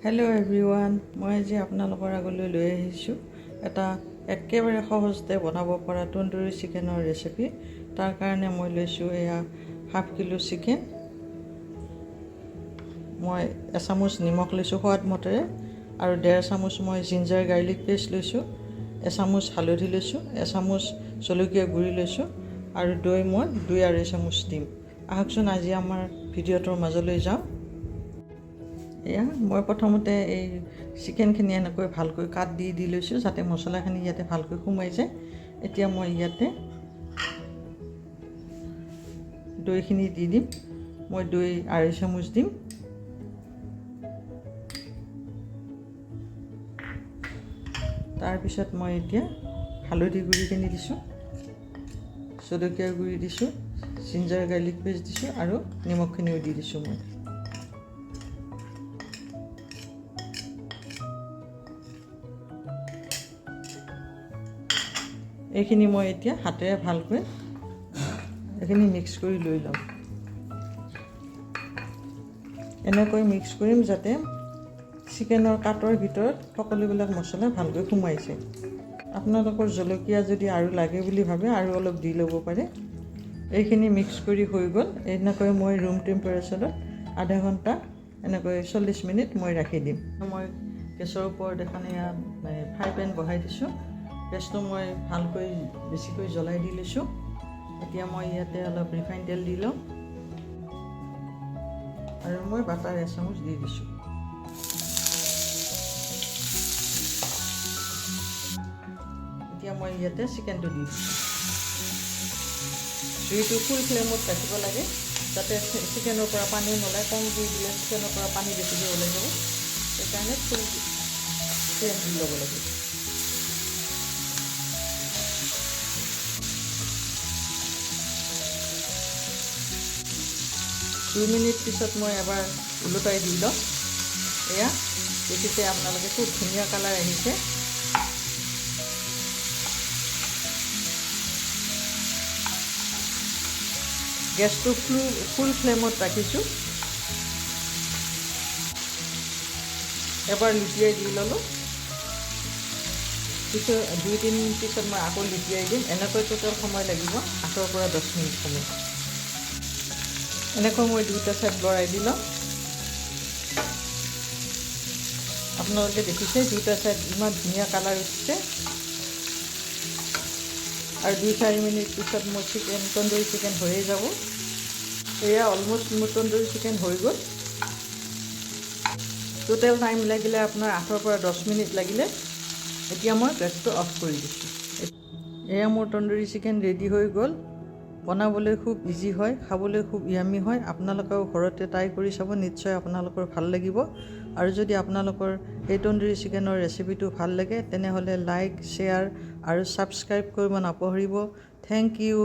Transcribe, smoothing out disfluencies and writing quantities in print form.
Hello' everyone, মই আজি আপোনালোকৰ আগলৈ লৈ আহিছোঁ এটা একেবাৰে সহজতে বনাব পৰা তন্দুৰী চিকেনৰ ৰেচিপি। তাৰ কাৰণে মই লৈছোঁ এয়া ½ কিলো চিকেন। মই এচামুচ নিমখ লৈছোঁ সোৱাদ মতেৰে আৰু 1.5 চামুচ মই জিঞ্জাৰ গাৰ্লিক পেষ্ট লৈছোঁ, এচামুচ হালধি লৈছোঁ, এচামুচ জলকীয়া গুড়ি লৈছোঁ আৰু দৈ মই 2-2.5 চামুচ দিম। আহকচোন আজি আমাৰ ভিডিঅ'টোৰ মাজলৈ যাওঁ। এয়া মই প্ৰথমতে এই চিকেনখিনি এনেকৈ ভালকৈ কাট দি লৈছোঁ যাতে মছলাখিনি ইয়াতে ভালকৈ সোমাই যায়। এতিয়া মই ইয়াতে দৈখিনি দি দিম। মই দৈ 2.5 চামুচ দিম। তাৰপিছত মই এতিয়া হালধি গুড়িখিনি দিছোঁ, জলকীয়া গুড়ি দিছোঁ, জিঞ্জাৰ গাৰ্লিক পেষ্ট দিছোঁ আৰু নিমখখিনিও দি দিছোঁ। মই এইখিনি মই এতিয়া হাতেৰে ভালকৈ এইখিনি মিক্স কৰি লৈ ল'ম। এনেকৈ মিক্স কৰিম যাতে চিকেনৰ কাটৰ ভিতৰত সকলোবিলাক মছলা ভালকৈ সোমাই যায়। আপোনালোকৰ জলকীয়া যদি আৰু লাগে বুলি ভাবে আৰু অলপ দি ল'ব পাৰে। এইখিনি মিক্স কৰি হৈ গ'ল। এনেকৈ মই ৰুম টেম্পাৰেচাৰত আধা ঘণ্টা এনেকৈ 40 মিনিট মই ৰাখি দিম। মই গেছৰ ওপৰত এখন ফ্ৰাই পেন বহাই দিছোঁ। গেছটো মই ভালকৈ বেছিকৈ জ্বলাই দি লৈছোঁ। এতিয়া মই ইয়াতে অলপ ৰিফাইন তেল দি লওঁ আৰু মই বাটাৰ 1 চামুচ দি দিছোঁ। এতিয়া মই ইয়াতে চিকেনটো দি দিছোঁ। জুইটো ফুল ফ্লেমত ৰাখিব লাগে যাতে চিকেনৰ পৰা পানী নোলায়। কম জুই দিলে চিকেনৰ পৰা পানী বেছিকৈ ওলাই যাব, সেইকাৰণে ফুল ফ্লেম দি ল'ব লাগে। দুই মিনিট পিছত মই এবাৰ ওলোটাই দি লওঁ। এয়া দেখিছে আপোনালোকে খুব ধুনীয়া কালাৰ আহিছে। গেছটো ফুল ফ্লেমত ৰাখিছোঁ। এবাৰ লুটিয়াই দি ল'লোঁ। পিছত 2-3 মিনিট পিছত মই আকৌ লুটিয়াই দিম। এনেকৈ টোটেল সময় লাগিব 8 পৰা 10 মিনিট সময়। এনেকৈ মই 2টা ছাইড লৰাই দি লওঁ। আপোনালোকে দেখিছে 2টা ছাইড ইমান ধুনীয়া কালাৰ উঠিছে। আৰু 2-4 মিনিট পিছত মোৰ তন্দুৰী চিকেন হৈয়ে যাব। এয়া অলমষ্ট মোৰ তন্দুৰী চিকেন হৈ গ'ল। টোটেল টাইম লাগিলে আপোনাৰ 8 পৰা 10 মিনিট লাগিলে। এতিয়া মই গেছটো অফ কৰি দিছোঁ। এয়া মোৰ তন্দুৰী চিকেন ৰেডি হৈ গ'ল। বনাবলৈ খুব ইজি হয়, খাবলৈ খুব ইয়ামি হয়। আপোনালোকেও ঘৰতে ট্ৰাই কৰি চাব, নিশ্চয় আপোনালোকৰ ভাল লাগিব। আৰু যদি আপোনালোকৰ এই তন্দুৰী চিকেনৰ ৰেচিপিটো ভাল লাগে তেনেহ'লে লাইক, শ্বেয়াৰ আৰু ছাবস্ক্ৰাইব কৰিব নাপাহৰিব। Thank U.